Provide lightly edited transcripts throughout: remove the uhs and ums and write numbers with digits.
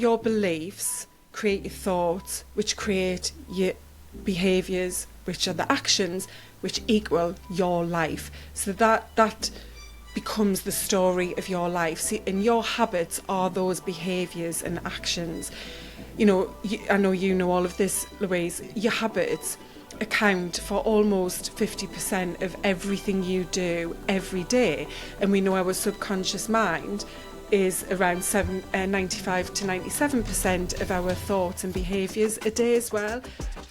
your beliefs create your thoughts, which create your behaviours, which are the actions which equal your life. So that becomes the story of your life. See, and your habits are those behaviours and actions. You know, I know you know all of this, Louise. Your habits account for almost 50% of everything you do every day. And we know our subconscious mind is around 95 to 97% of our thoughts and behaviours a day as well.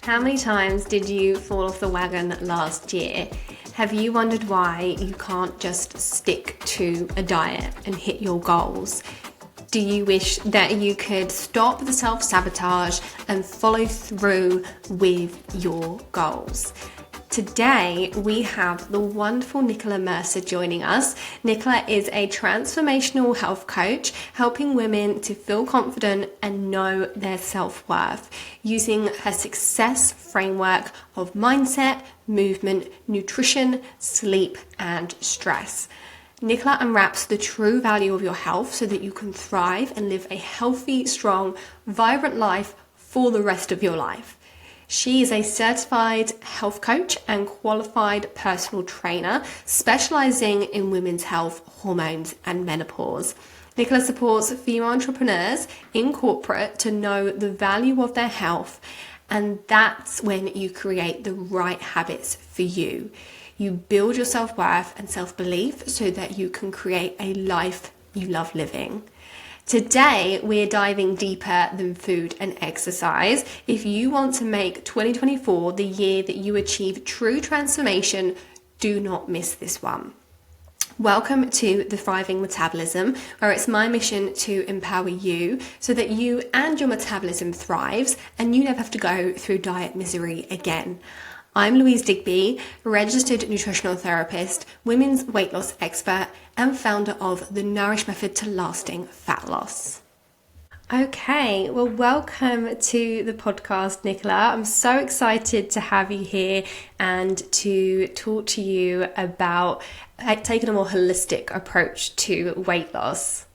How many times did you fall off the wagon last year? Have you wondered why you can't just stick to a diet and hit your goals? Do you wish that you could stop the self-sabotage and follow through with your goals? Today, we have the wonderful Nicola Mercer joining us. Nicola is a transformational health coach, helping women to feel confident and know their self-worth, using her success framework of mindset, movement, nutrition, sleep, and stress. Nicola unwraps the true value of your health so that you can thrive and live a healthy, strong, vibrant life for the rest of your life. She is a certified health coach and qualified personal trainer, specializing in women's health, hormones, and menopause. Nicola supports female entrepreneurs in corporate to know the value of their health, and that's when you create the right habits for you. You build your self-worth and self-belief so that you can create a life you love living. Today, we're diving deeper than food and exercise. If you want to make 2024 the year that you achieve true transformation, do not miss this one. Welcome to the Thriving Metabolism, where it's my mission to empower you so that you and your metabolism thrives and you never have to go through diet misery again. I'm Louise Digby, registered nutritional therapist, women's weight loss expert, and founder of the Nourish Method to lasting fat loss. Okay, well, welcome to the podcast, Nicola. I'm so excited to have you here and to talk to you about taking a more holistic approach to weight loss.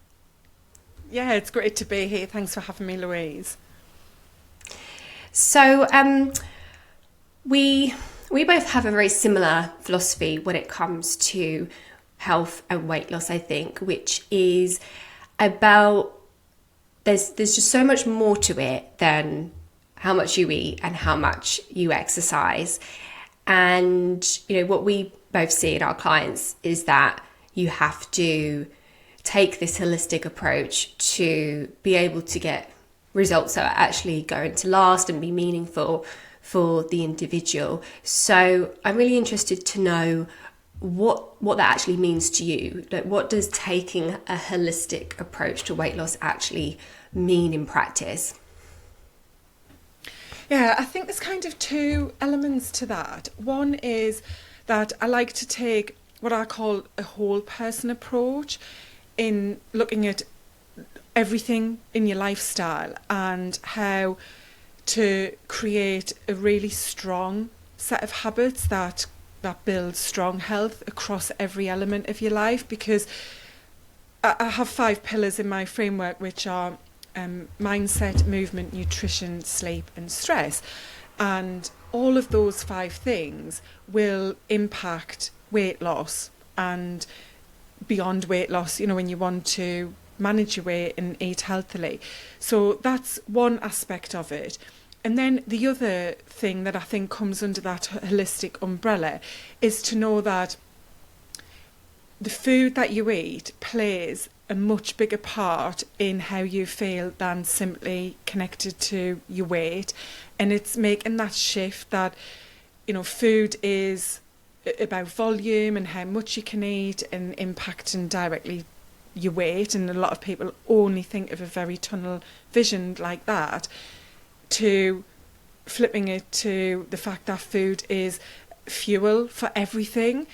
Yeah, it's great to be here. Thanks for having me, Louise. So, we both have a very similar philosophy when it comes to health and weight loss, I think, which is about there's just so much more to it than how much you eat and how much you exercise. And, you know, what we both see in our clients is that you have to take this holistic approach to be able to get results that are actually going to last and be meaningful for the individual. So I'm really interested to know what that actually means to you. Like, what does taking a holistic approach to weight loss actually mean in practice? Yeah, I think there's kind of two elements to that. One is that I like to take what I call a whole person approach in looking at everything in your lifestyle and how to create a really strong set of habits that build strong health across every element of your life. Because I have 5 pillars in my framework, which are mindset, movement, nutrition, sleep, and stress. And all of those 5 things will impact weight loss and beyond weight loss, you know, when you want to manage your weight and eat healthily. So that's one aspect of it. And then the other thing that I think comes under that holistic umbrella is to know that the food that you eat plays a much bigger part in how you feel than simply connected to your weight. And it's making that shift that, you know, food is about volume and how much you can eat and impacting directly your weight. And a lot of people only think of a very tunnel vision like that, to flipping it to the fact that food is fuel for everything,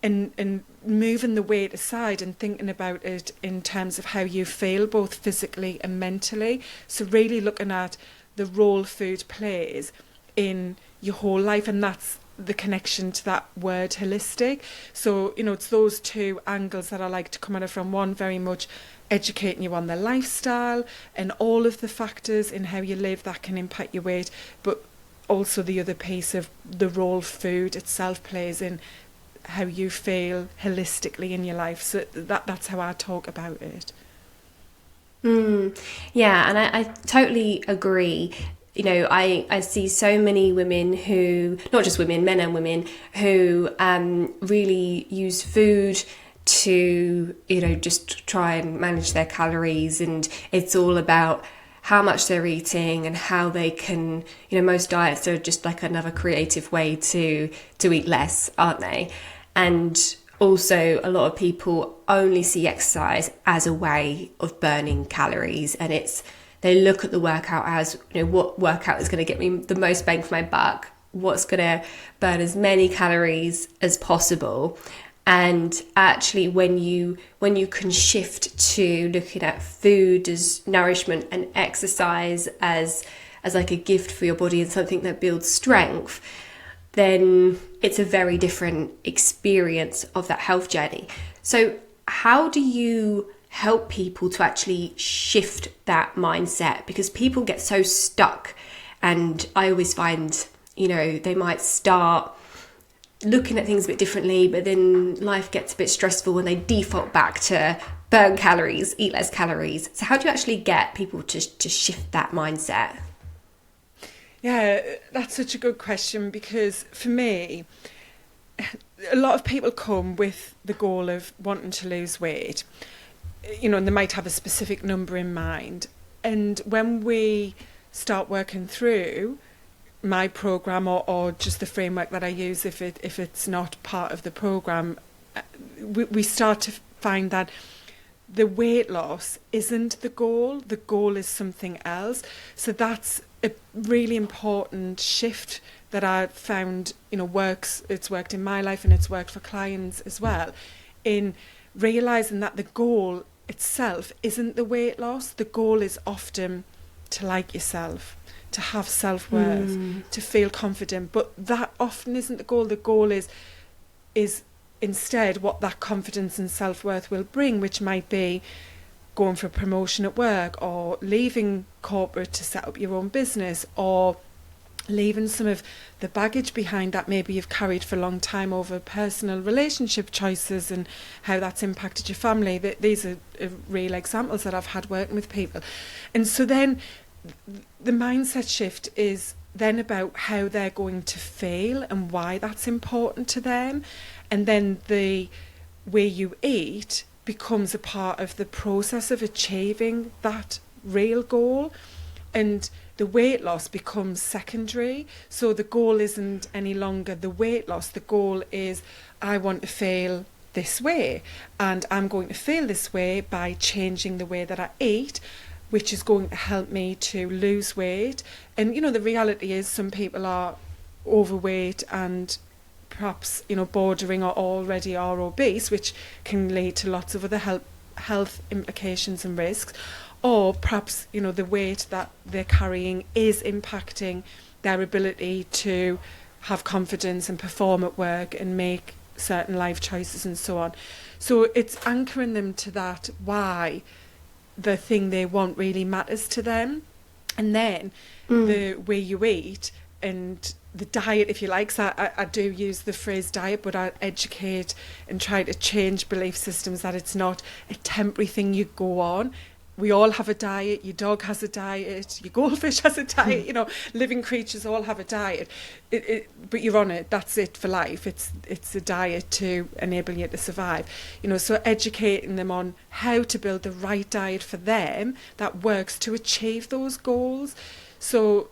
and moving the weight aside and thinking about it in terms of how you feel both physically and mentally. So really looking at the role food plays in your whole life, and that's the connection to that word holistic. So, it's those two angles that I like to come at it from. One, very much educating you on the lifestyle and all of the factors in how you live that can impact your weight, but also the other piece of the role food itself plays in how you feel holistically in your life. So that's how I talk about it. Yeah, and I totally agree. I see so many women who, not just women, men and women, who really use food to, just try and manage their calories. And it's all about how much they're eating and how they can, most diets are just like another creative way to eat less, aren't they? And also, a lot of people only see exercise as a way of burning calories, and they look at the workout as, what workout is going to get me the most bang for my buck, what's going to burn as many calories as possible. And actually, when you can shift to looking at food as nourishment and exercise as like a gift for your body and something that builds strength, then it's a very different experience of that health journey. So how do you help people to actually shift that mindset? Because people get so stuck, and I always find, they might start looking at things a bit differently, but then life gets a bit stressful and they default back to burn calories, eat less calories. So how do you actually get people to shift that mindset? Yeah, that's such a good question, because for me, a lot of people come with the goal of wanting to lose weight, and they might have a specific number in mind. And when we start working through my program or just the framework that I use, if it's not part of the program, we start to find that the weight loss isn't the goal is something else. So that's a really important shift that I found, works. It's worked in my life and it's worked for clients as well, in realising that the goal itself isn't the weight loss. The goal is often to like yourself, to have self-worth, to feel confident, but that often isn't the goal. The goal is instead what that confidence and self-worth will bring, which might be going for a promotion at work, or leaving corporate to set up your own business, or leaving some of the baggage behind that maybe you've carried for a long time over personal relationship choices and how that's impacted your family. These are real examples that I've had working with people. And so then the mindset shift is then about how they're going to feel and why that's important to them. And then the way you eat becomes a part of the process of achieving that real goal. And the weight loss becomes secondary. So the goal isn't any longer the weight loss. The goal is, I want to feel this way, and I'm going to feel this way by changing the way that I eat, which is going to help me to lose weight. And, the reality is some people are overweight and perhaps, bordering or already are obese, which can lead to lots of other health implications and risks. Or perhaps, the weight that they're carrying is impacting their ability to have confidence and perform at work and make certain life choices and so on. So it's anchoring them to that why the thing they want really matters to them. And then the way you eat and the diet, if you like. So I do use the phrase diet, but I educate and try to change belief systems that it's not a temporary thing you go on. We all have a diet. Your dog has a diet. Your goldfish has a diet. Living creatures all have a diet. But you're on it. That's it for life. It's a diet to enable you to survive. So educating them on how to build the right diet for them that works to achieve those goals. So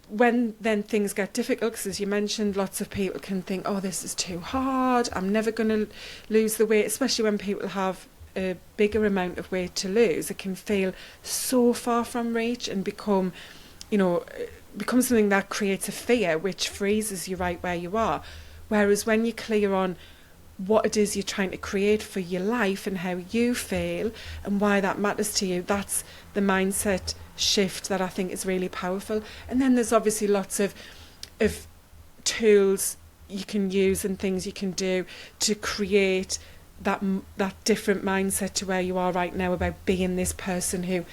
when then things get difficult, because as you mentioned, lots of people can think, oh, this is too hard. I'm never going to lose the weight, especially when people have a bigger amount of weight to lose. It can feel so far from reach and become something that creates a fear which freezes you right where you are. Whereas when you're clear on what it is you're trying to create for your life and how you feel and why that matters to you, that's the mindset shift that I think is really powerful. And then there's obviously lots of tools you can use and things you can do to create that different mindset to where you are right now, about being this person who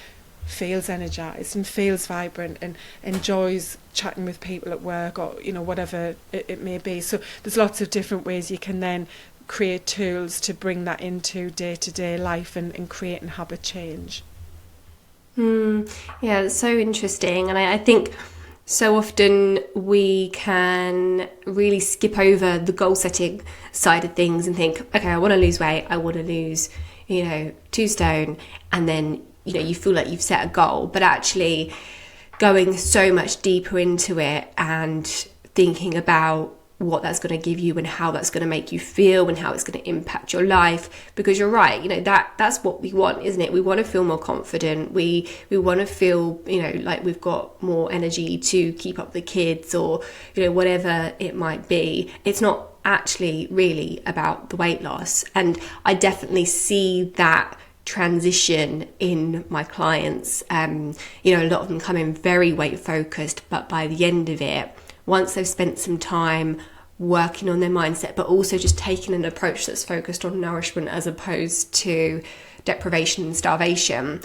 feels energized and feels vibrant and enjoys chatting with people at work, or whatever it may be. So there's lots of different ways you can then create tools to bring that into day-to-day life and create and habit change. Yeah, it's so interesting. And I think so often we can really skip over the goal setting side of things and think, okay, I want to lose weight, I want to lose 2 stone, and then you feel like you've set a goal. But actually going so much deeper into it and thinking about what that's going to give you and how that's going to make you feel and how it's going to impact your life, because you're right, that's what we want, isn't it? We want to feel more confident, we want to feel like we've got more energy to keep up the kids, or whatever it might be. It's not actually really about the weight loss. And I definitely see that transition in my clients. A lot of them come in very weight focused, but by the end of it, once they've spent some time working on their mindset, but also just taking an approach that's focused on nourishment as opposed to deprivation and starvation,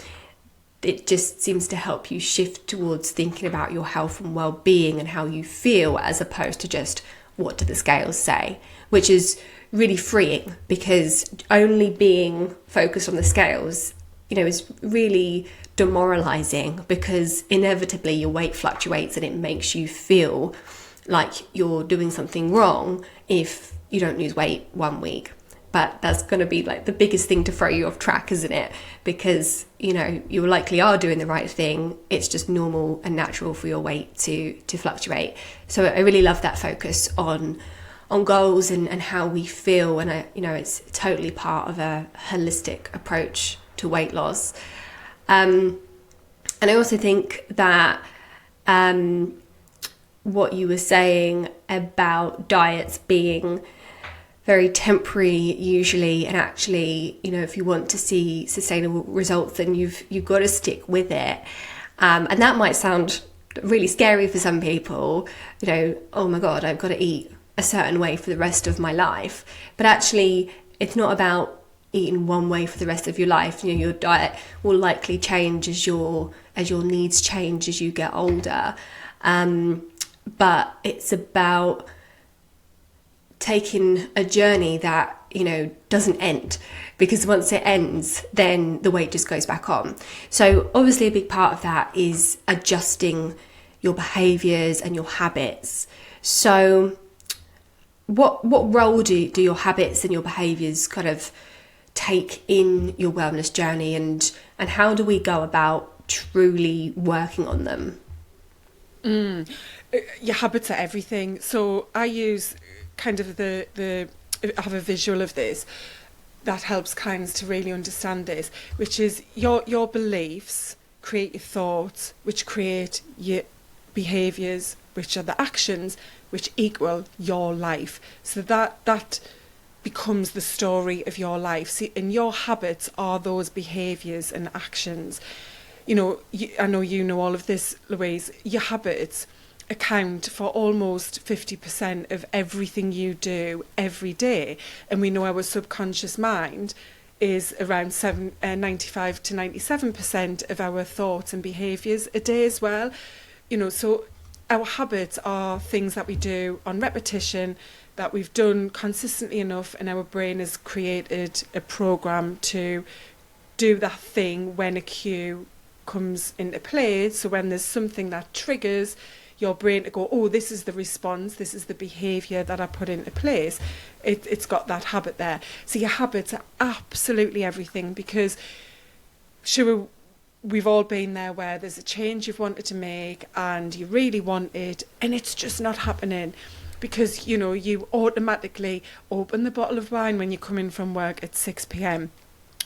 it just seems to help you shift towards thinking about your health and well-being and how you feel, as opposed to just what do the scales say, which is really freeing, because only being focused on the scales, is really demoralizing, because inevitably your weight fluctuates and it makes you feel like you're doing something wrong if you don't lose weight 1 week. But that's going to be like the biggest thing to throw you off track, isn't it? Because you likely are doing the right thing, it's just normal and natural for your weight to fluctuate. So I really love that focus on goals and how we feel, and it's totally part of a holistic approach to weight loss. And I also think that what you were saying about diets being very temporary usually, and actually, if you want to see sustainable results, then you've got to stick with it. And that might sound really scary for some people, oh my God, I've got to eat a certain way for the rest of my life. But actually, it's not about eating one way for the rest of your life. Your diet will likely change as your needs change as you get older. But it's about taking a journey that doesn't end, because once it ends, then the weight just goes back on. So obviously a big part of that is adjusting your behaviours and your habits. So what role do your habits and your behaviours kind of take in your wellness journey, and how do we go about truly working on them? Your habits are everything. So I use kind of I have a visual of this that helps clients to really understand this, which is your beliefs create your thoughts, which create your behaviours, which are the actions, which equal your life. So that becomes the story of your life. See, and your habits are those behaviours and actions. I know you know all of this, Louise. Your habits account for almost 50% of everything you do every day. And we know our subconscious mind is around 95 to 97% of our thoughts and behaviours a day as well. So our habits are things that we do on repetition, that we've done consistently enough, and our brain has created a program to do that thing when a cue comes into play. So when there's something that triggers your brain to go, oh, this is the response, this is the behaviour that I put into place, it's got that habit there. So your habits are absolutely everything, because sure, we've all been there where there's a change you've wanted to make and you really want it, and it's just not happening, because you automatically open the bottle of wine when you come in from work at 6 p.m,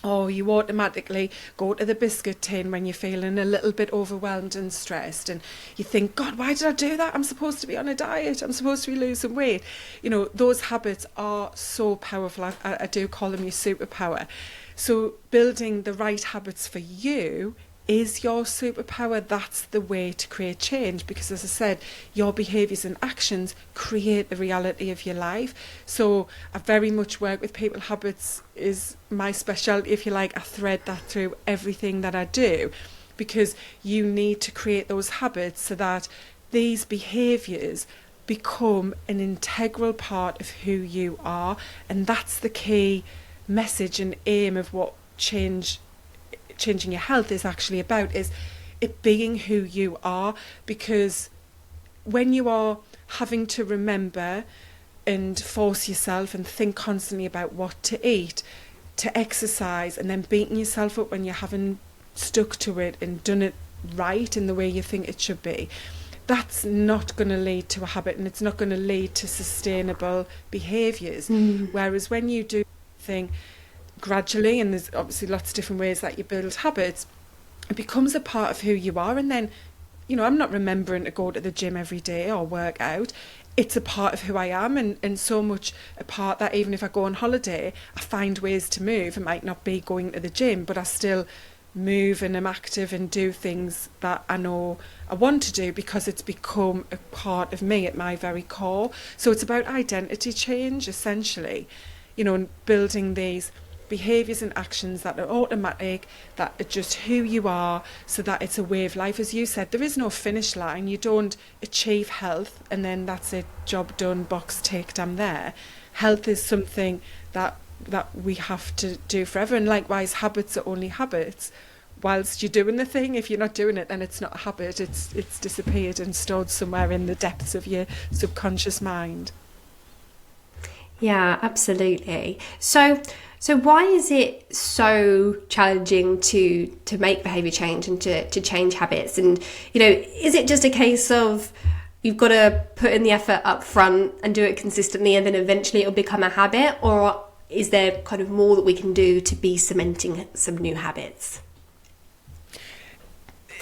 or you automatically go to the biscuit tin when you're feeling a little bit overwhelmed and stressed, and you think, God, why did I do that? I'm supposed to be on a diet, I'm supposed to be losing weight. Those habits are so powerful. I do call them your superpower. So building the right habits for you is your superpower. That's the way to create change, because as I said, your behaviours and actions create the reality of your life. So I very much work with people. Habits is my specialty, if you like. I thread that through everything that I do, because you need to create those habits so that these behaviours become an integral part of who you are. And that's the key message and aim of what changing your health is actually about, is it being who you are. Because when you are having to remember and force yourself and think constantly about what to eat, to exercise, and then beating yourself up when you haven't stuck to it and done it right in the way you think it should be, that's not going to lead to a habit, and it's not going to lead to sustainable behaviours. Whereas when you do thing gradually, and there's obviously lots of different ways that you build habits, it becomes a part of who you are. And then, you know, I'm not remembering to go to the gym every day or work out. It's a part of who I am, and so much a part that even if I go on holiday, I find ways to move. It might not be going to the gym, but I still move and I'm active and do things that I know I want to do, because it's become a part of me at my very core. So it's about identity change, essentially, you know, and building these behaviours and actions that are automatic, that are just who you are, so that it's a way of life. As you said, there is no finish line. You don't achieve health and then that's it, job done, box ticked, I'm there. Health is something that we have to do forever. And likewise, habits are only habits whilst you're doing the thing. If you're not doing it, then it's not a habit. It's disappeared and stored somewhere in the depths of your subconscious mind. Yeah, absolutely. So why is it so challenging to make behaviour change and to change habits? And, you know, is it just a case of you've got to put in the effort up front and do it consistently, and then eventually it'll become a habit? Or is there kind of more that we can do to be cementing some new habits?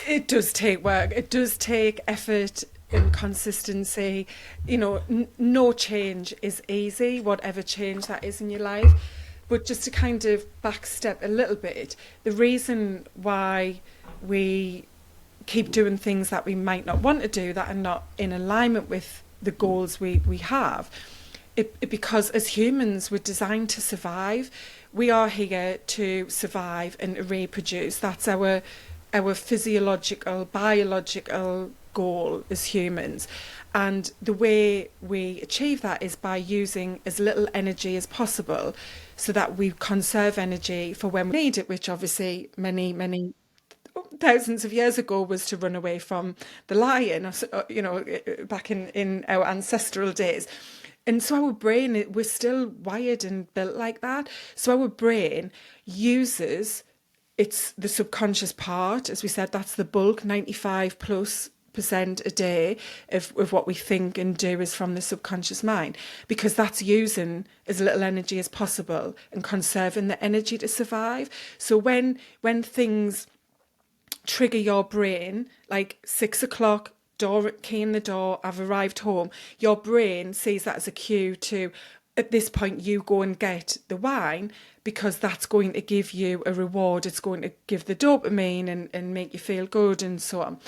It does take work. It does take effort and consistency. You know, no change is easy, whatever change that is in your life. But just to kind of backstep a little bit, the reason why we keep doing things that we might not want to do, that are not in alignment with the goals we have, because as humans, we're designed to survive. We are here to survive and reproduce. That's our physiological, biological goal as humans. And the way we achieve that is by using as little energy as possible, so that we conserve energy for when we need it, which obviously many thousands of years ago was to run away from the lion, you know, back in our ancestral days. And so our brain, we're still wired and built like that. So our brain uses, it's the subconscious part, as we said, that's the bulk, 95% a day of what we think and do is from the subconscious mind, because that's using as little energy as possible and conserving the energy to survive. So when things trigger your brain, like 6 o'clock, door, key in the door, I've arrived home, your brain sees that as a cue to, at this point, you go and get the wine, because that's going to give you a reward. It's going to give the dopamine and make you feel good and so on.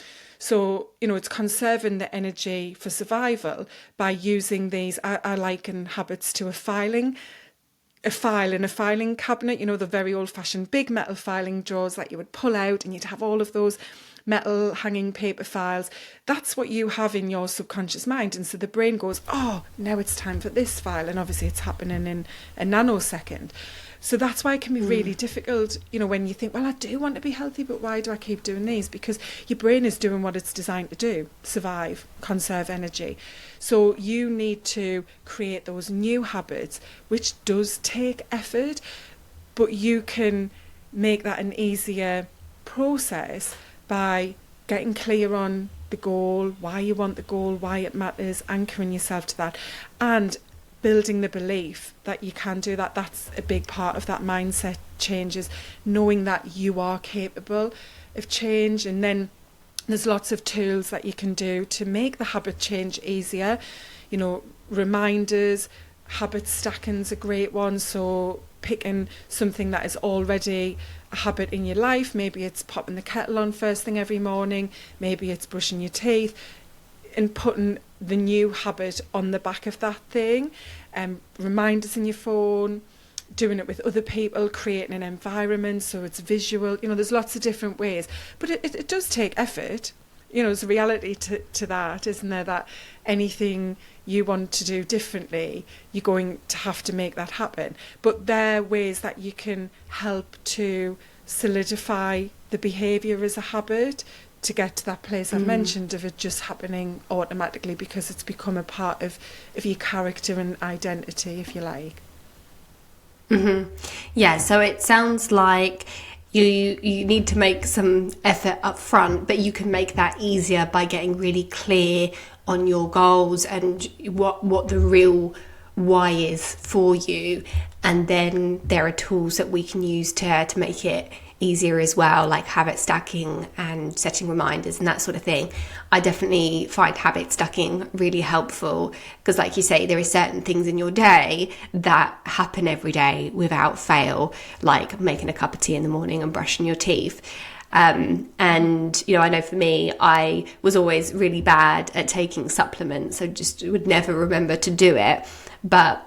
So, you know, it's conserving the energy for survival by using these, I liken habits to a file in a filing cabinet, you know, the very old-fashioned big metal filing drawers that you would pull out, and you'd have all of those metal hanging paper files. That's what you have in your subconscious mind. And so the brain goes, oh, now it's time for this file. And obviously it's happening in a nanosecond. So that's why it can be really difficult, you know, when you think, well, I do want to be healthy, but why do I keep doing these? Because your brain is doing what it's designed to do, survive, conserve energy. So you need to create those new habits, which does take effort, but you can make that an easier process by getting clear on the goal, why you want the goal, why it matters, anchoring yourself to that, and building the belief that you can do that. That's a big part of that mindset change, is knowing that you are capable of change. And then there's lots of tools that you can do to make the habit change easier. You know, reminders, habit stacking's a great one. So picking something that is already a habit in your life. Maybe it's popping the kettle on first thing every morning, maybe it's brushing your teeth, and putting the new habit on the back of that thing. Reminders in your phone, doing it with other people, creating an environment so it's visual. There's lots of different ways, but it does take effort. There's a reality to that, isn't there, that anything you want to do differently, you're going to have to make that happen. But there are ways that you can help to solidify the behaviour as a habit, to get to that place I mentioned of it just happening automatically because it's become a part of your character and identity, if you like. Yeah, so it sounds like you need to make some effort up front, but you can make that easier by getting really clear on your goals and what the real why is for you. And then there are tools that we can use to make it easier as well, like habit stacking and setting reminders and that sort of thing. I definitely find habit stacking really helpful because, like you say, there are certain things in your day that happen every day without fail, like making a cup of tea in the morning and brushing your teeth. And I know for me, I was always really bad at taking supplements. I just would never remember to do it, but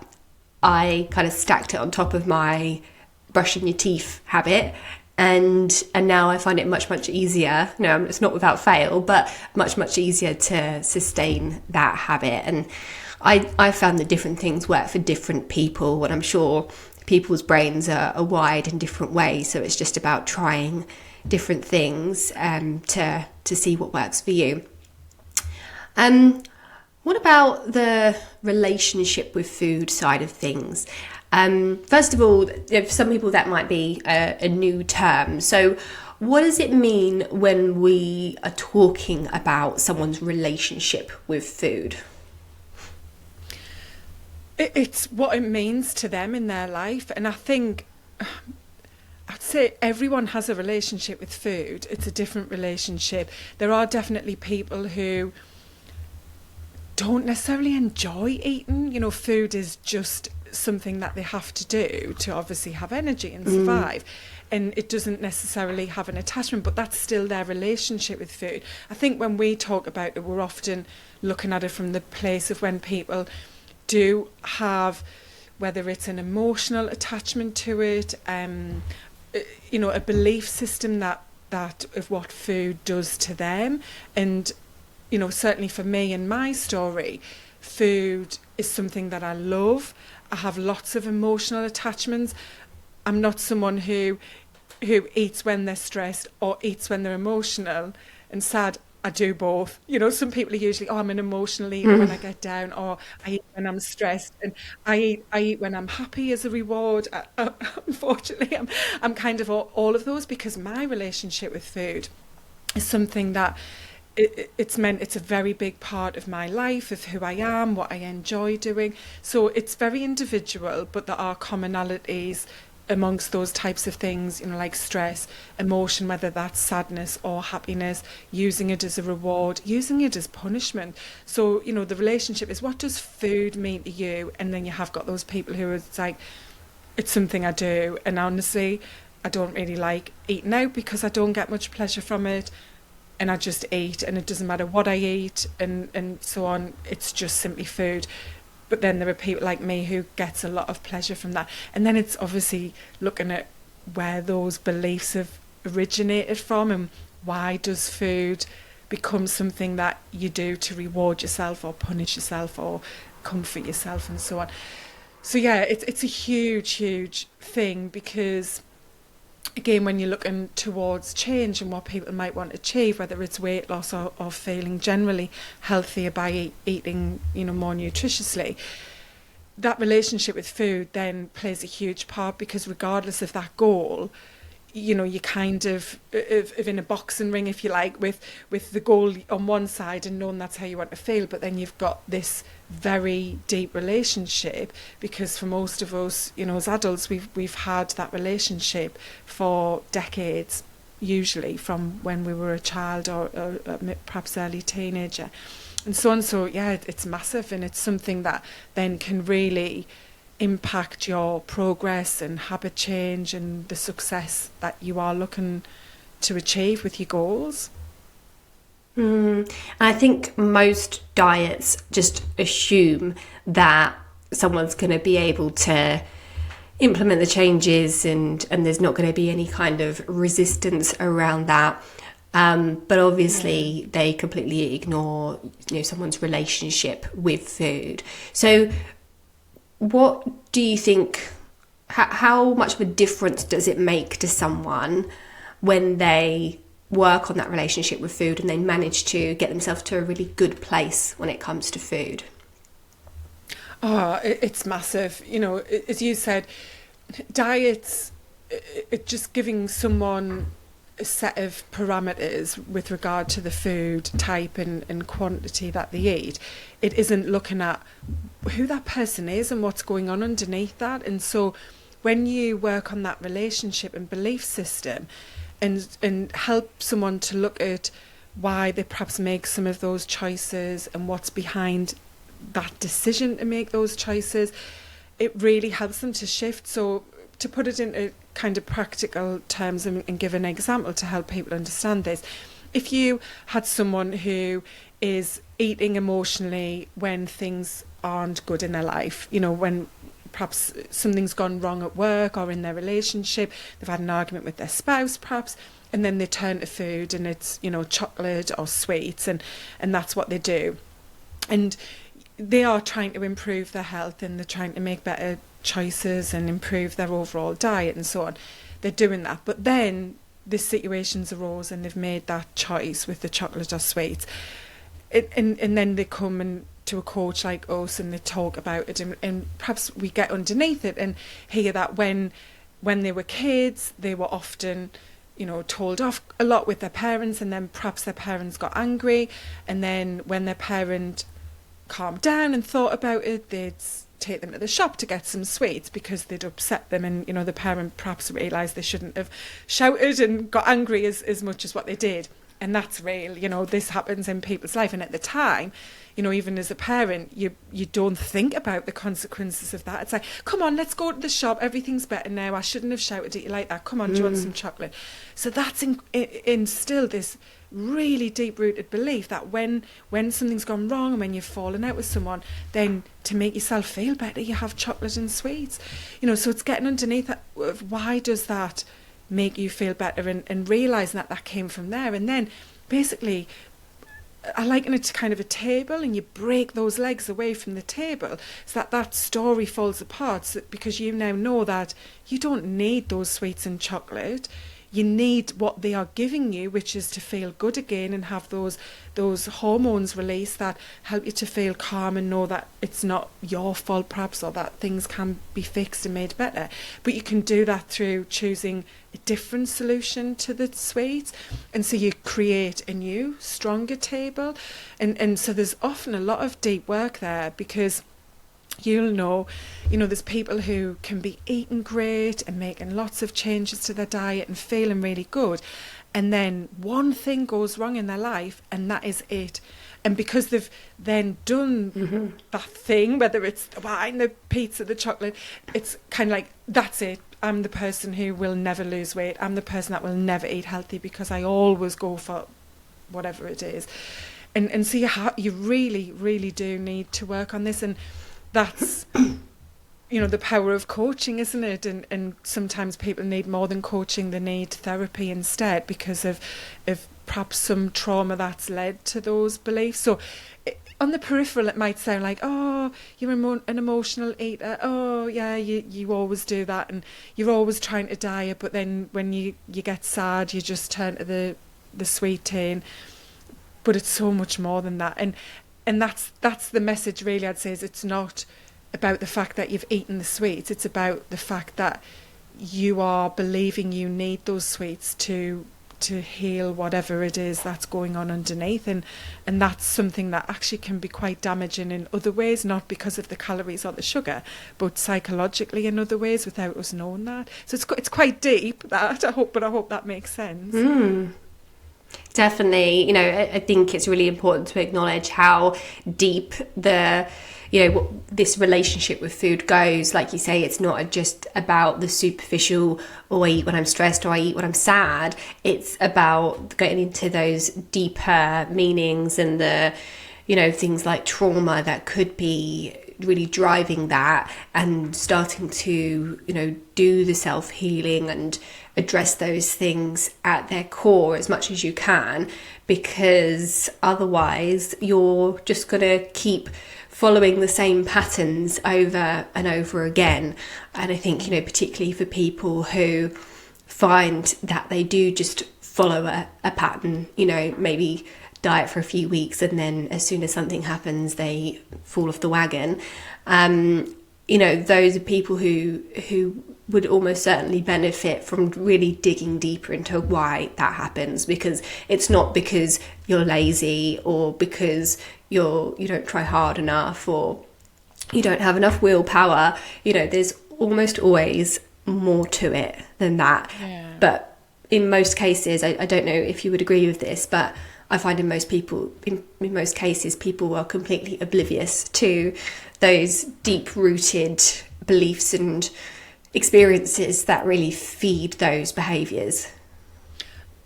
I kind of stacked it on top of my brushing your teeth habit. And now I find it much easier. No, it's not without fail, but much easier to sustain that habit. And I found that different things work for different people, and I'm sure people's brains are wired in different ways. So it's just about trying different things to see what works for you. What about the relationship with food side of things? First of all, for some people that might be a new term. So what does it mean when we are talking about someone's relationship with food? It's what it means to them in their life. And I think I'd say everyone has a relationship with food. It's a different relationship. There are definitely people who don't necessarily enjoy eating. Food is just something that they have to do to obviously have energy and survive. And it doesn't necessarily have an attachment, but that's still their relationship with food. I think when we talk about it, we're often looking at it from the place of when people do have, whether it's an emotional attachment to it, a belief system that of what food does to them. And certainly for me and my story, food is something that I love. I have lots of emotional attachments. I'm not someone who eats when they're stressed or eats when they're emotional and sad. I do both. Some people are usually, I'm an emotional eater when I get down, or I eat when I'm stressed, and I eat when I'm happy as a reward. Unfortunately, I'm kind of all of those, because my relationship with food is something that it's a very big part of my life, of who I am, what I enjoy doing. So it's very individual, but there are commonalities amongst those types of things, like stress, emotion, whether that's sadness or happiness, using it as a reward, using it as punishment. So, the relationship is, what does food mean to you? And then you have got those people who it's like, it's something I do. And honestly, I don't really like eating out because I don't get much pleasure from it. And I just eat, and it doesn't matter what I eat and so on. It's just simply food. But then there are people like me who gets a lot of pleasure from that. And then it's obviously looking at where those beliefs have originated from, and why does food become something that you do to reward yourself or punish yourself or comfort yourself and so on. So yeah, it's a huge thing, because again, when you're looking towards change and what people might want to achieve, whether it's weight loss or feeling generally healthier by eating, more nutritiously, that relationship with food then plays a huge part, because regardless of that goal, you're kind of in a boxing ring, if you like, with the goal on one side and knowing that's how you want to feel, but then you've got this very deep relationship, because for most of us, as adults, we've had that relationship for decades, usually from when we were a child or perhaps early teenager, and so on. So yeah, it's massive, and it's something that then can really impact your progress and habit change and the success that you are looking to achieve with your goals. And I think most diets just assume that someone's going to be able to implement the changes and there's not going to be any kind of resistance around that. But obviously they completely ignore, someone's relationship with food. So what do you think, how much of a difference does it make to someone when they work on that relationship with food and they manage to get themselves to a really good place when it comes to food? Oh, it's massive. As you said, diets, just giving someone a set of parameters with regard to the food type and quantity that they eat. It isn't looking at who that person is and what's going on underneath that. And so when you work on that relationship and belief system and help someone to look at why they perhaps make some of those choices and what's behind that decision to make those choices, it really helps them to shift. So to put it into kind of practical terms and give an example to help people understand this, if you had someone who is eating emotionally when things aren't good in their life, when perhaps something's gone wrong at work or in their relationship, they've had an argument with their spouse perhaps, and then they turn to food and it's, chocolate or sweets and that's what they do. And they are trying to improve their health and they're trying to make better choices and improve their overall diet and so on. They're doing that. But then this situation's arose and they've made that choice with the chocolate or sweets. And then they come to a coach like us and they talk about it and perhaps we get underneath it and hear that when they were kids, they were often told off a lot with their parents, and then perhaps their parents got angry, and then when their parent calmed down and thought about it, they'd take them to the shop to get some sweets because they'd upset them, and the parent perhaps realised they shouldn't have shouted and got angry as much as what they did. And that's real, this happens in people's life. And at the time, even as a parent, you don't think about the consequences of that. It's like, come on, let's go to the shop. Everything's better now. I shouldn't have shouted at you like that. Come on, do you want some chocolate? So that's instilled this really deep-rooted belief that when something's gone wrong and when you've fallen out with someone, then to make yourself feel better, you have chocolate and sweets. So it's getting underneath that, why does that make you feel better, and realising that came from there. And then basically I liken it to kind of a table, and you break those legs away from the table so that story falls apart, because you now know that you don't need those sweets and chocolate. You need what they are giving you, which is to feel good again and have those hormones released that help you to feel calm and know that it's not your fault perhaps, or that things can be fixed and made better. But you can do that through choosing a different solution to the sweets. And so you create a new, stronger table. And so there's often a lot of deep work there, because you'll know, there's people who can be eating great and making lots of changes to their diet and feeling really good, and then one thing goes wrong in their life and that is it. And because they've then done that thing, whether it's the wine, the pizza, the chocolate, it's kind of like, that's it. I'm the person who will never lose weight. I'm the person that will never eat healthy because I always go for whatever it is. And so you really, really do need to work on this. And that's, the power of coaching, isn't it? And sometimes people need more than coaching, they need therapy instead, because of perhaps some trauma that's led to those beliefs. So on the peripheral, it might sound like, oh, you're an emotional eater. Oh, yeah, you always do that. And you're always trying to diet. But then when you get sad, you just turn to the sweet tin. But it's so much more than that. And that's the message, really, I'd say, is it's not about the fact that you've eaten the sweets. It's about the fact that you are believing you need those sweets to heal whatever it is that's going on underneath. And that's something that actually can be quite damaging in other ways, not because of the calories or the sugar, but psychologically in other ways without us knowing that. So it's quite deep, that, I hope that makes sense. Definitely, I think it's really important to acknowledge how deep the this relationship with food goes. Like you say, it's not just about the superficial, or I eat when I'm stressed, or I eat when I'm sad. It's about getting into those deeper meanings and the, things like trauma that could be really driving that, and starting to, do the self-healing and address those things at their core as much as you can, because otherwise you're just going to keep following the same patterns over and over again. And I think, particularly for people who find that they do just follow a pattern, maybe diet for a few weeks and then as soon as something happens they fall off the wagon. Those are people who would almost certainly benefit from really digging deeper into why that happens, because it's not because you're lazy or because you don't try hard enough or you don't have enough willpower. There's almost always more to it than that. Yeah. But in most cases, I don't know if you would agree with this, but I find in most cases, people are completely oblivious to those deep-rooted beliefs and experiences that really feed those behaviours.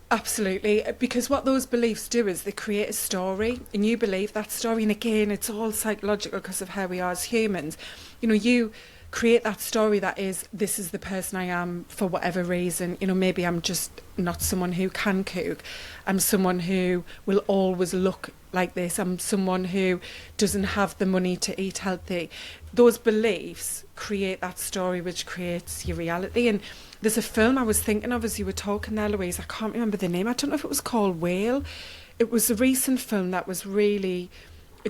Absolutely, because what those beliefs do is they create a story, and you believe that story, and again, it's all psychological because of how we are as humans. You create that story that is, this is the person I am for whatever reason. Maybe I'm just not someone who can cook. I'm someone who will always look like this. I'm someone who doesn't have the money to eat healthy. Those beliefs create that story, which creates your reality. And there's a film I was thinking of as you were talking there, Louise. I can't remember the name. I don't know if it was called Whale. It was a recent film that was really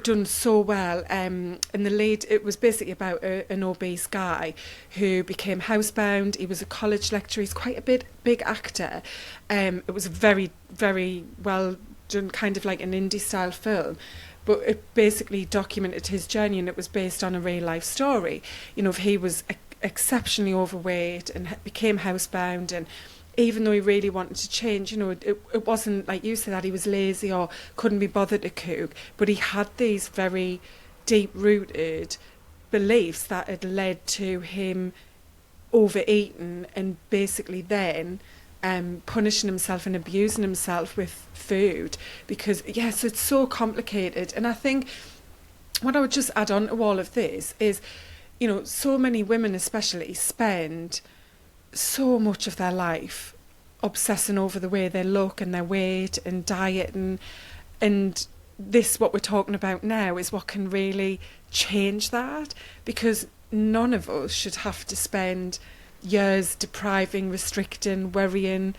done so well, and the lead, it was basically about an obese guy who became housebound. He was a college lecturer. He's quite a big actor. It was a very, very well done, kind of like an indie style film, but it basically documented his journey, and it was based on a real life story. If he was exceptionally overweight and became housebound, and even though he really wanted to change, it wasn't like you said that he was lazy or couldn't be bothered to cook, but he had these very deep-rooted beliefs that had led to him overeating and basically then punishing himself and abusing himself with food. Because, yes, it's so complicated. And I think what I would just add on to all of this is, so many women especially spend so much of their life obsessing over the way they look and their weight and diet, and this, what we're talking about now, is what can really change that, because none of us should have to spend years depriving, restricting, worrying,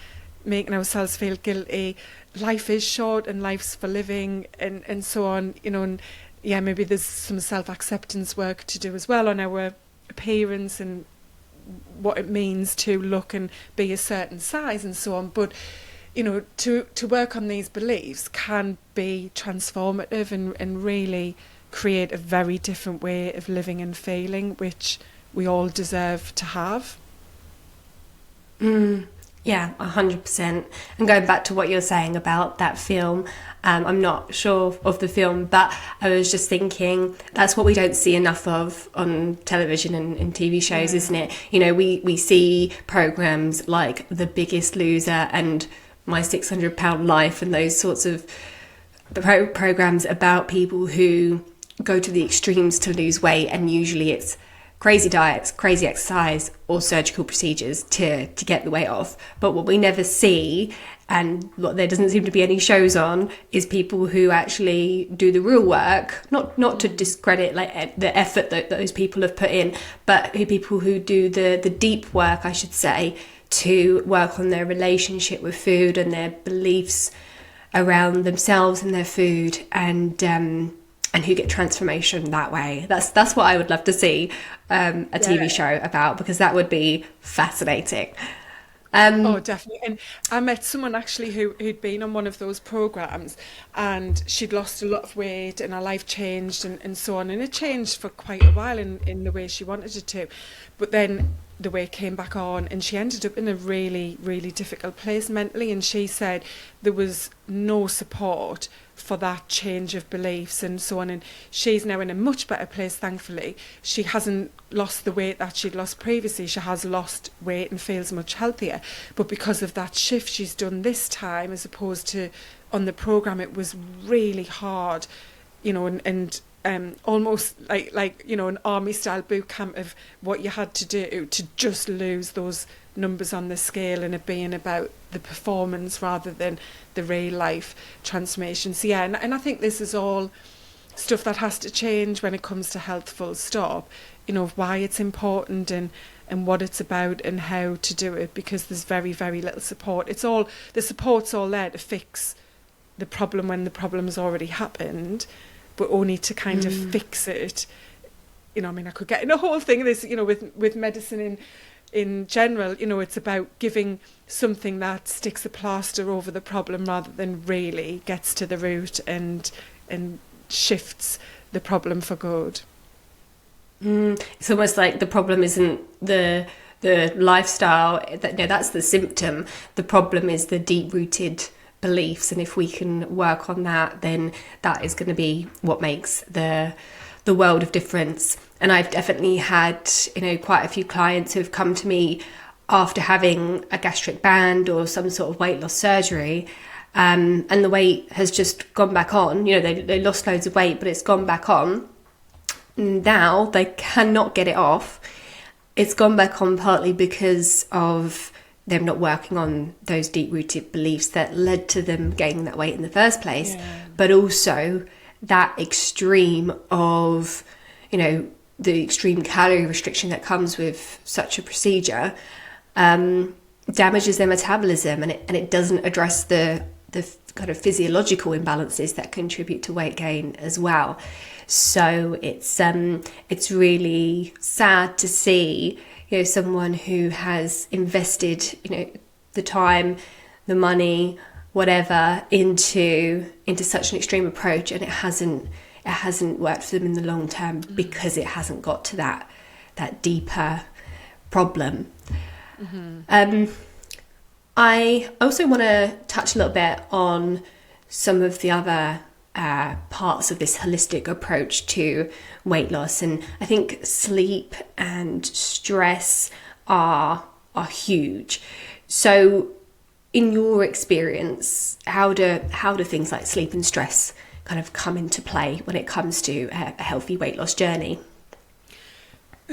making ourselves feel guilty. Life is short and life's for living, and so on, and maybe there's some self-acceptance work to do as well on our appearance and what it means to look and be a certain size and so on. But to work on these beliefs can be transformative and really create a very different way of living and feeling, which we all deserve to have. Yeah, 100%. And going back to what you're saying about that film, I'm not sure of the film, but I was just thinking that's what we don't see enough of on television and TV shows, isn't it? We see programs like The Biggest Loser and My 600-Pound Life and those sorts of programs about people who go to the extremes to lose weight, and usually it's crazy diets, crazy exercise, or surgical procedures to get the weight off. But what we never see, and what there doesn't seem to be any shows on, is people who actually do the real work, not to discredit like the effort that those people have put in, but people who do the deep work, I should say, to work on their relationship with food and their beliefs around themselves and their food, and who get transformation that way. That's what I would love to see a TV show about, because that would be fascinating. Oh, definitely. And I met someone actually who'd been on one of those programs, and she'd lost a lot of weight and her life changed and so on. And it changed for quite a while in the way she wanted it to. But then the weight came back on, and she ended up in a really, really difficult place mentally. And she said there was no support for that change of beliefs and so on. And she's now in a much better place, thankfully. She hasn't lost the weight that she'd lost previously. She has lost weight and feels much healthier. But because of that shift she's done this time, as opposed to on the programme, it was really hard, you know, and almost like you know, an army style boot camp of what you had to do to just lose those numbers on the scale, and it being about the performance rather than the real life transformation. So yeah, and I think this is all stuff that has to change when it comes to health, full stop, you know, why it's important and what it's about and how to do it, because there's very, very little support. The support's all there to fix the problem when the problem's already happened, but only to kind of fix it. You know, I mean, I could get in a whole thing of this, you know, with medicine in general. You know, it's about giving something that sticks a plaster over the problem rather than really gets to the root and shifts the problem for good. It's almost like the problem isn't the lifestyle. That's the symptom. The problem is the deep-rooted beliefs, and if we can work on that, then that is going to be what makes the world of difference. And I've definitely had, you know, quite a few clients who've come to me after having a gastric band or some sort of weight loss surgery, and the weight has just gone back on. You know, they lost loads of weight, but it's gone back on. Now they cannot get it off. It's gone back on partly because of them not working on those deep-rooted beliefs that led to them gaining that weight in the first place, but also that extreme of, you know, the extreme calorie restriction that comes with such a procedure damages their metabolism, and it doesn't address the kind of physiological imbalances that contribute to weight gain as well. So it's really sad to see, you know, someone who has invested, you know, the time, the money, whatever into such an extreme approach, and it hasn't worked for them in the long term because it hasn't got to that deeper problem. I also want to touch a little bit on some of the other parts of this holistic approach to weight loss, and I think sleep and stress are huge. So in your experience, how do things like sleep and stress kind of come into play when it comes to a healthy weight loss journey?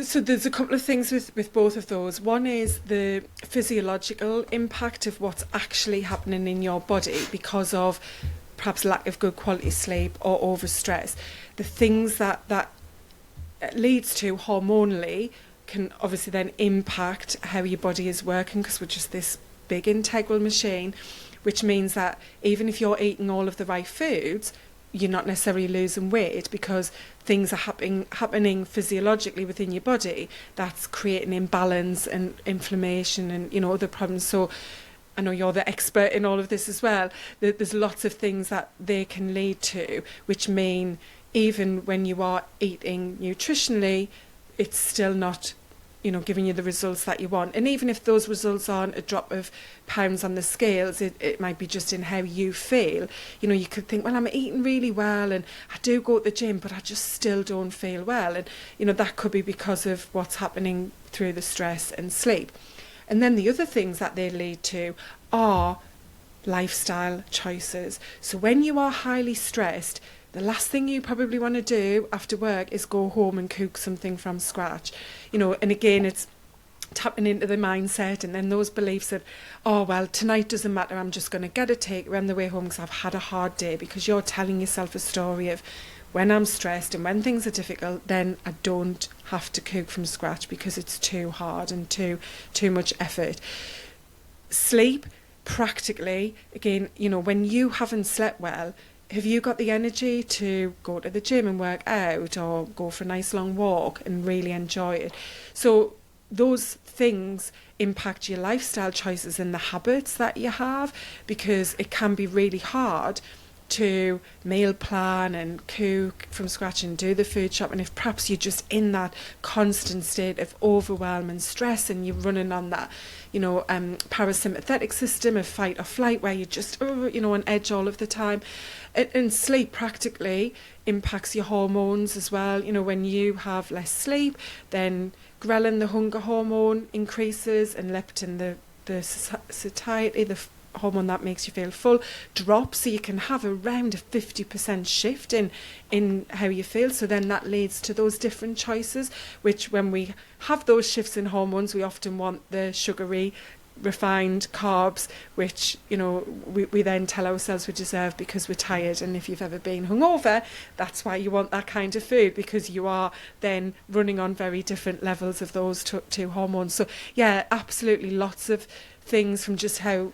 So there's a couple of things with both of those. One is the physiological impact of what's actually happening in your body because of perhaps lack of good quality sleep or overstress. The things that leads to hormonally can obviously then impact how your body is working, because we're just this big integral machine, which means that even if you're eating all of the right foods, you're not necessarily losing weight because things are happening physiologically within your body that's creating imbalance and inflammation and, you know, other problems. So I know you're the expert in all of this as well. There's lots of things that they can lead to, which mean even when you are eating nutritionally, it's still not, you know, giving you the results that you want. And even if those results aren't a drop of pounds on the scales, it might be just in how you feel. You know, you could think, well, I'm eating really well and I do go to the gym, but I just still don't feel well. And, you know, that could be because of what's happening through the stress and sleep. And then the other things that they lead to are lifestyle choices. So when you are highly stressed, the last thing you probably want to do after work is go home and cook something from scratch. You know, and again, it's tapping into the mindset and then those beliefs that, oh, well, tonight doesn't matter, I'm just going to get a takeaway on the way home because I've had a hard day, because you're telling yourself a story of when I'm stressed and when things are difficult, then I don't have to cook from scratch because it's too hard and too much effort. Sleep, practically, again, you know, when you haven't slept well, have you got the energy to go to the gym and work out or go for a nice long walk and really enjoy it? So those things impact your lifestyle choices and the habits that you have, because it can be really hard to meal plan and cook from scratch and do the food shop, and if perhaps you're just in that constant state of overwhelm and stress and you're running on that, parasympathetic system of fight or flight where you're just, on edge all of the time. And sleep practically impacts your hormones as well. When you have less sleep, then ghrelin, the hunger hormone, increases, and leptin, the satiety, the hormone that makes you feel full, drops. So you can have around a 50% shift in how you feel. So then that leads to those different choices, which when we have those shifts in hormones, we often want the sugary, refined carbs, which we then tell ourselves we deserve because we're tired. And if you've ever been hungover, that's why you want that kind of food, because you are then running on very different levels of those two hormones. So yeah, absolutely, lots of things from just how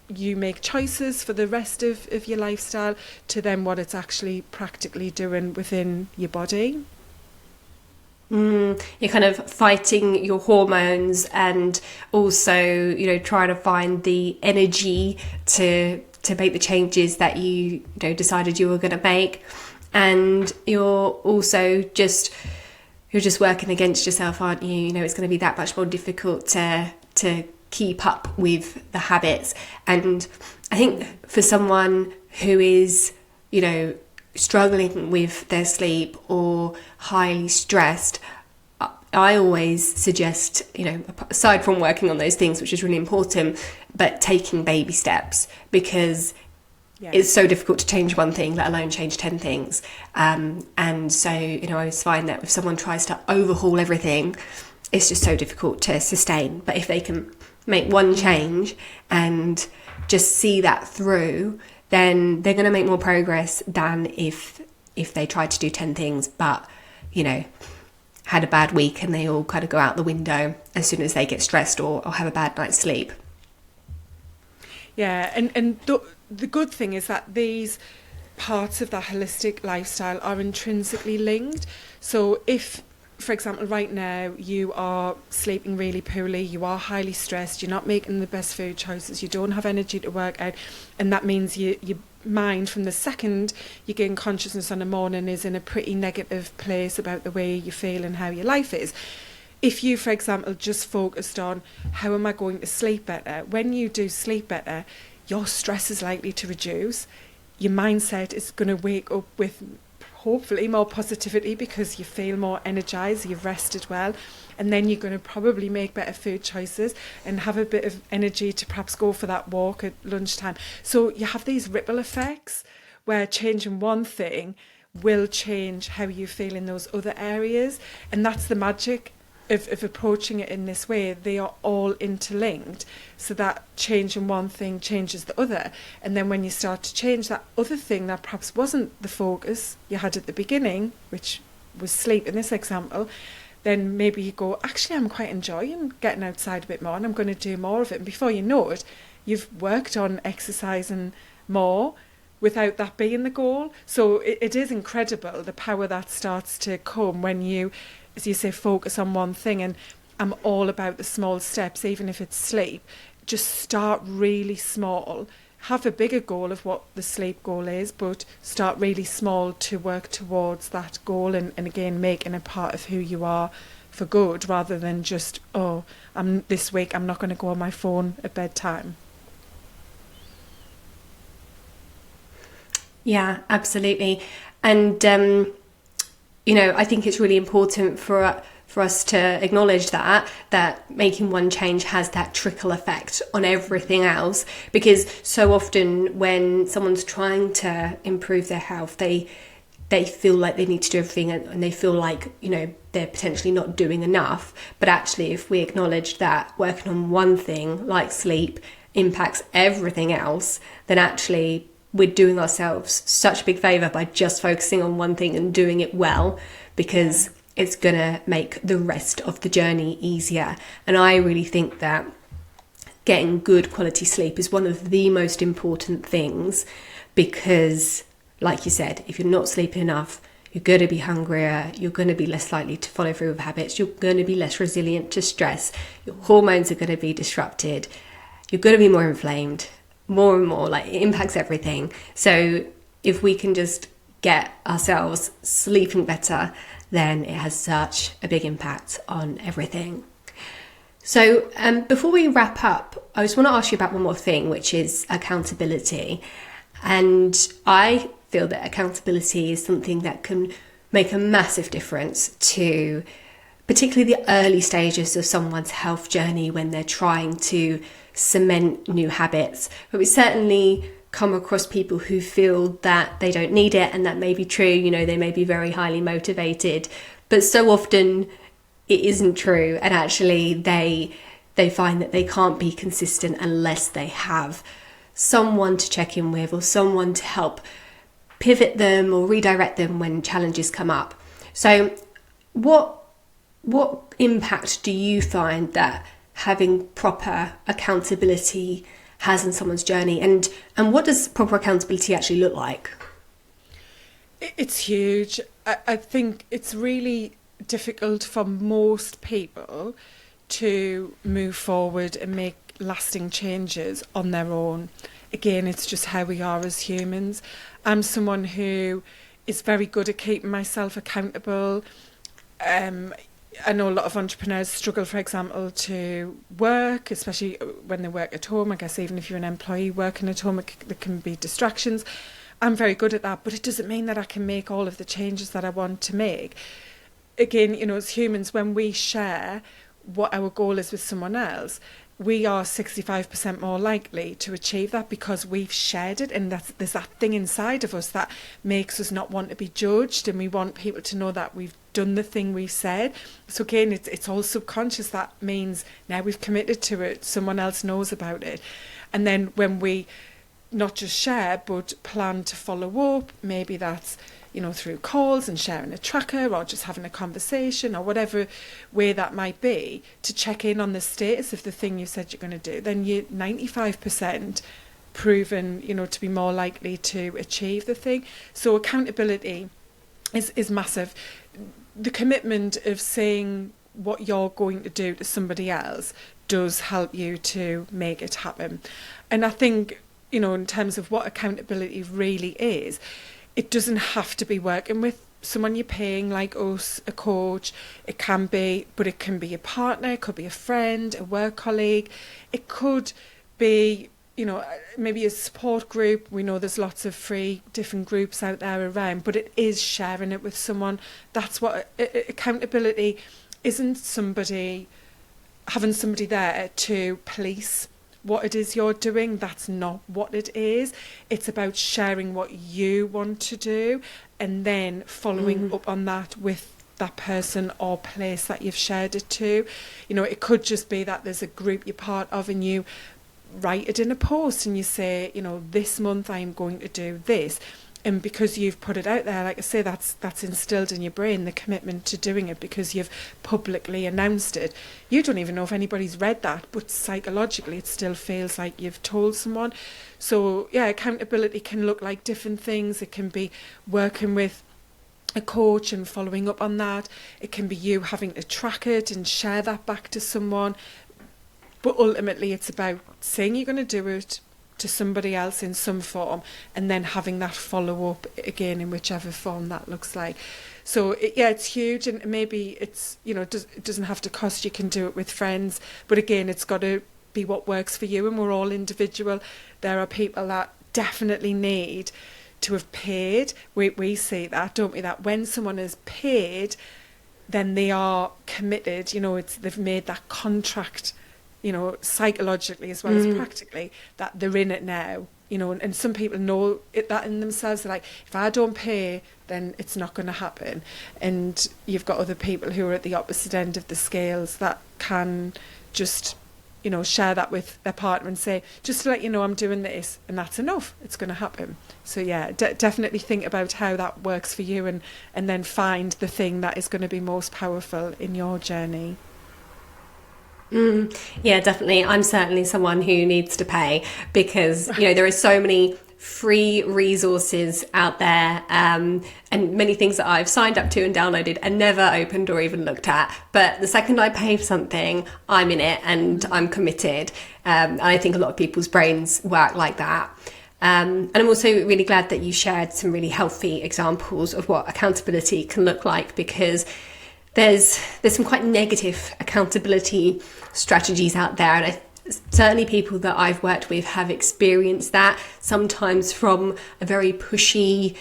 you make choices for the rest of your lifestyle to then what it's actually practically doing within your body. You're kind of fighting your hormones and also, trying to find the energy to make the changes that you decided you were going to make. And you're also just working against yourself, aren't you? It's going to be that much more difficult to keep up with the habits. And I think for someone who is, struggling with their sleep or highly stressed, I always suggest, aside from working on those things, which is really important, but taking baby steps, because it's so difficult to change one thing, let alone change 10 things. And so, I always find that if someone tries to overhaul everything, it's just so difficult to sustain. But if they can make one change and just see that through, then they're going to make more progress than if they tried to do 10 things, but, had a bad week and they all kind of go out the window as soon as they get stressed or have a bad night's sleep. Yeah, and the good thing is that these parts of that holistic lifestyle are intrinsically linked. So if, for example, right now you are sleeping really poorly, you are highly stressed, you're not making the best food choices, you don't have energy to work out, and that means your mind from the second you gain consciousness on a morning is in a pretty negative place about the way you feel and how your life is. If you, for example, just focused on how am I going to sleep better, when you do sleep better, your stress is likely to reduce, your mindset is going to wake up with hopefully more positivity because you feel more energized, you've rested well, and then you're going to probably make better food choices and have a bit of energy to perhaps go for that walk at lunchtime. So you have these ripple effects where changing one thing will change how you feel in those other areas, and that's the magic of approaching it in this way. They are all interlinked, so that changing one thing changes the other, and then when you start to change that other thing that perhaps wasn't the focus you had at the beginning, which was sleep in this example, then maybe you go, actually I'm quite enjoying getting outside a bit more and I'm going to do more of it, and before you know it you've worked on exercising more without that being the goal. So it is incredible the power that starts to come when you, as you say, focus on one thing. And I'm all about the small steps, even if it's sleep. Just start really small. Have a bigger goal of what the sleep goal is, but start really small to work towards that goal, and again, making it part of who you are for good, rather than just, this week I'm not going to go on my phone at bedtime. Yeah, absolutely. And, I think it's really important for us to acknowledge that making one change has that trickle effect on everything else, because so often when someone's trying to improve their health, they feel like they need to do everything, and they feel like, they're potentially not doing enough. But actually, if we acknowledge that working on one thing like sleep impacts everything else, then actually we're doing ourselves such a big favour by just focusing on one thing and doing it well, because it's going to make the rest of the journey easier. And I really think that getting good quality sleep is one of the most important things, because, like you said, if you're not sleeping enough, you're going to be hungrier, you're going to be less likely to follow through with habits, you're going to be less resilient to stress, your hormones are going to be disrupted, you're going to be more inflamed, more and more, like it impacts everything. So if we can just get ourselves sleeping better, then it has such a big impact on everything. So before we wrap up, I just want to ask you about one more thing, which is accountability. And I feel that accountability is something that can make a massive difference to particularly the early stages of someone's health journey when they're trying to cement new habits. But we certainly come across people who feel that they don't need it, and that may be true. You know, they may be very highly motivated, but so often it isn't true, and actually they find that they can't be consistent unless they have someone to check in with or someone to help pivot them or redirect them when challenges come up. So what impact do you find that having proper accountability has in someone's journey, and what does proper accountability actually look like? It's huge. I think it's really difficult for most people to move forward and make lasting changes on their own. Again, it's just how we are as humans. I'm someone who is very good at keeping myself accountable. I know a lot of entrepreneurs struggle, for example, to work, especially when they work at home. I guess even if you're an employee working at home, there can be distractions. I'm very good at that, but it doesn't mean that I can make all of the changes that I want to make. Again, you know, as humans, when we share what our goal is with someone else, we are 65% more likely to achieve that because we've shared it, and there's that thing inside of us that makes us not want to be judged, and we want people to know that we've done the thing we said. So again, it's all subconscious. That means now we've committed to it, someone else knows about it. And then when we not just share but plan to follow up, maybe that's, you know, through calls and sharing a tracker or just having a conversation or whatever way that might be, to check in on the status of the thing you said you're going to do, then you're 95% proven, you know, to be more likely to achieve the thing. So accountability is massive. The commitment of saying what you're going to do to somebody else does help you to make it happen. And I think, you know, in terms of what accountability really is, it doesn't have to be working with someone you're paying like us, a coach. It can be, but it can be a partner, it could be a friend, a work colleague. It could be, you know, maybe a support group. We know there's lots of free different groups out there around, but it is sharing it with someone. That's what accountability isn't. Having somebody there to police what it is you're doing. That's not what it is. It's about sharing what you want to do and then following up on that with that person or place that you've shared it to. You know, it could just be that there's a group you're part of and you write it in a post and you say, you know, this month I'm going to do this. And because you've put it out there, like I say, that's instilled in your brain, the commitment to doing it, because you've publicly announced it. You don't even know if anybody's read that, but psychologically it still feels like you've told someone. So yeah, accountability can look like different things. It can be working with a coach and following up on that. It can be you having to track it and share that back to someone. But ultimately it's about saying you're going to do it to somebody else in some form, and then having that follow up again in whichever form that looks like. So it's huge, and maybe it's, you know, it doesn't have to cost. You can do it with friends, but again, it's got to be what works for you, and we're all individual. There are people that definitely need to have paid. We see that, don't we, that when someone is paid, then they are committed. You know, they've made that contract, you know, psychologically as well as practically, that they're in it now, you know, and some people know it, that in themselves. They're like, if I don't pay, then it's not going to happen. And you've got other people who are at the opposite end of the scales that can just, you know, share that with their partner and say, just to let you know, I'm doing this, and that's enough, it's going to happen. So yeah, definitely think about how that works for you, and then find the thing that is going to be most powerful in your journey. Yeah, definitely. I'm certainly someone who needs to pay, because, you know, there are so many free resources out there, and many things that I've signed up to and downloaded and never opened or even looked at. But the second I pay for something, I'm in it and I'm committed. And I think a lot of people's brains work like that. And I'm also really glad that you shared some really healthy examples of what accountability can look like, because there's some quite negative accountability strategies out there, and certainly people that I've worked with have experienced that, sometimes from a very pushy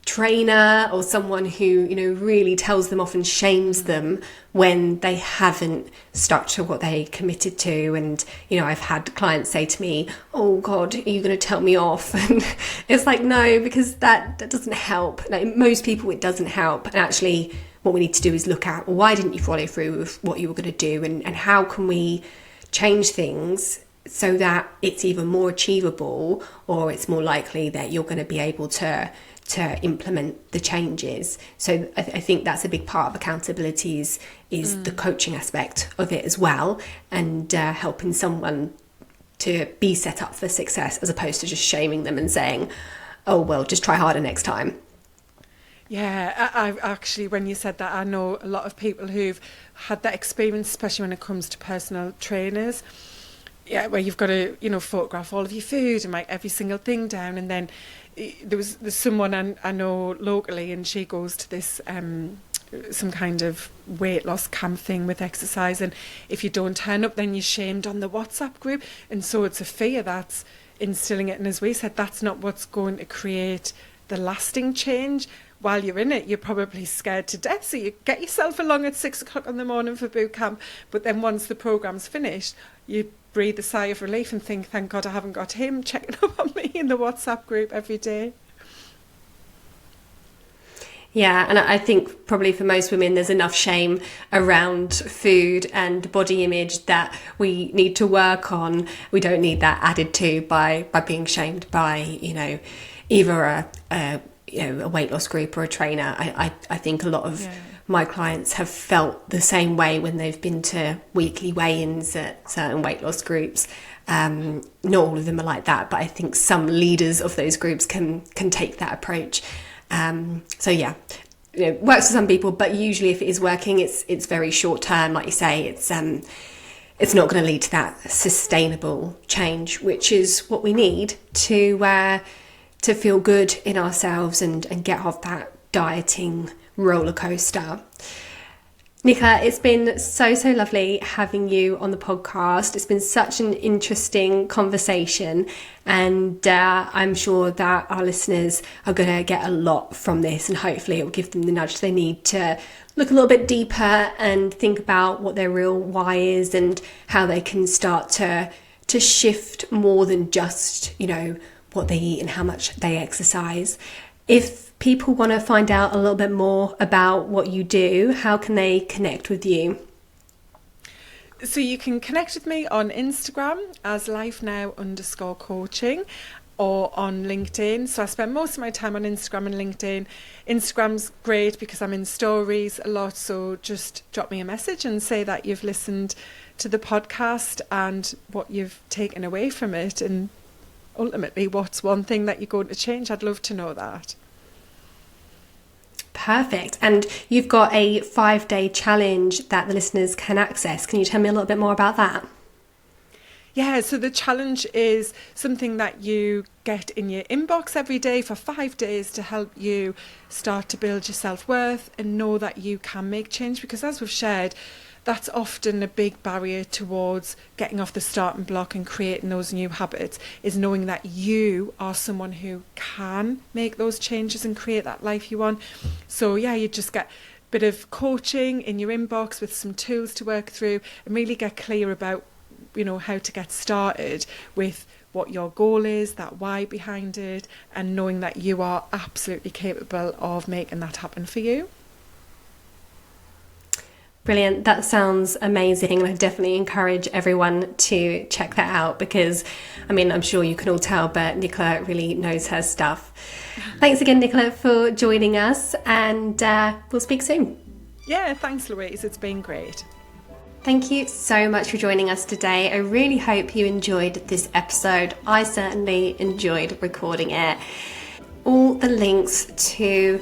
trainer or someone who, you know, really tells them off and shames them when they haven't stuck to what they committed to. And, you know, I've had clients say to me, "Oh God, are you going to tell me off?" And it's like, no, because that doesn't help. Like, most people, it doesn't help. And actually what we need to do is look at, well, why didn't you follow through with what you were going to do, and how can we change things so that it's either more achievable, or it's more likely that you're going to be able to implement the changes. So I think that's a big part of accountability is the coaching aspect of it as well, and helping someone to be set up for success, as opposed to just shaming them and saying, "Oh, well, just try harder next time." Yeah, I've actually, when you said that, I know a lot of people who've had that experience, especially when it comes to personal trainers. Yeah, where you've got to, you know, photograph all of your food and write every single thing down. And then there's someone I know locally, and she goes to this some kind of weight loss camp thing with exercise, and if you don't turn up, then you're shamed on the WhatsApp group. And so it's a fear that's instilling it. And as we said, that's not what's going to create the lasting change. While you're in it, you're probably scared to death, so you get yourself along at 6 o'clock in the morning for boot camp, but then once the program's finished, you breathe a sigh of relief and think, thank God I haven't got him checking up on me in the WhatsApp group every day. Yeah, and I think probably for most women there's enough shame around food and body image that we need to work on. We don't need that added to by being shamed by, you know, either a weight loss group or a trainer. I think a lot of my clients have felt the same way when they've been to weekly weigh-ins at certain weight loss groups. Not all of them are like that, but I think some leaders of those groups can take that approach. So yeah, you know, works for some people, but usually if it is working, it's very short term. Like you say, it's not going to lead to that sustainable change, which is what we need to feel good in ourselves and get off that dieting roller coaster. Nicola, it's been so lovely having you on the podcast. It's been such an interesting conversation, and I'm sure that our listeners are going to get a lot from this, and hopefully it will give them the nudge they need to look a little bit deeper and think about what their real why is, and how they can start to shift more than just, you know, what they eat and how much they exercise. If people want to find out a little bit more about what you do, how can they connect with you? So you can connect with me on Instagram as lifenow_coaching, or on LinkedIn. So I spend most of my time on Instagram and LinkedIn. Instagram's great because I'm in stories a lot, so just drop me a message and say that you've listened to the podcast and what you've taken away from it, and ultimately what's one thing that you're going to change. I'd love to know that. Perfect. And you've got a 5-day challenge that the listeners can access. Can you tell me a little bit more about that? Yeah, so the challenge is something that you get in your inbox every day for 5 days to help you start to build your self-worth and know that you can make change, because as we've shared, that's often a big barrier towards getting off the starting block and creating those new habits, is knowing that you are someone who can make those changes and create that life you want. So yeah, you just get a bit of coaching in your inbox with some tools to work through, and really get clear about, you know, how to get started with what your goal is, that why behind it, and knowing that you are absolutely capable of making that happen for you. Brilliant. That sounds amazing. And I definitely encourage everyone to check that out, because, I mean, I'm sure you can all tell, but Nicola really knows her stuff. Thanks again, Nicola, for joining us, and we'll speak soon. Yeah, thanks, Louise. It's been great. Thank you so much for joining us today. I really hope you enjoyed this episode. I certainly enjoyed recording it. All the links to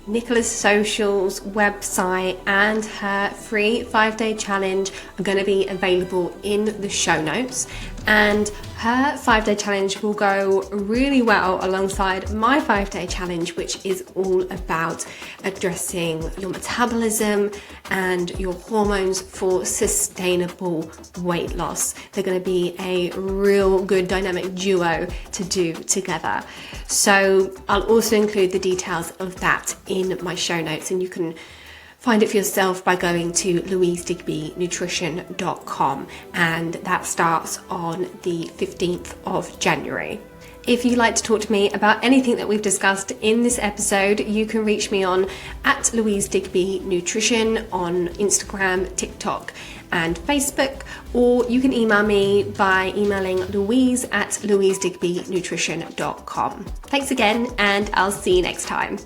Nicola's socials, website, and her free 5-day challenge are going to be available in the show notes. And her 5-day challenge will go really well alongside my 5-day challenge, which is all about addressing your metabolism and your hormones for sustainable weight loss. They're going to be a real good dynamic duo to do together. So I'll also include the details of that in my show notes, and you can find it for yourself by going to louisedigbynutrition.com, and that starts on the 15th of January. If you'd like to talk to me about anything that we've discussed in this episode, you can reach me on @louisedigbynutrition on Instagram, TikTok, and Facebook, or you can email me by emailing louise@louisedigbynutrition.com. Thanks again, and I'll see you next time.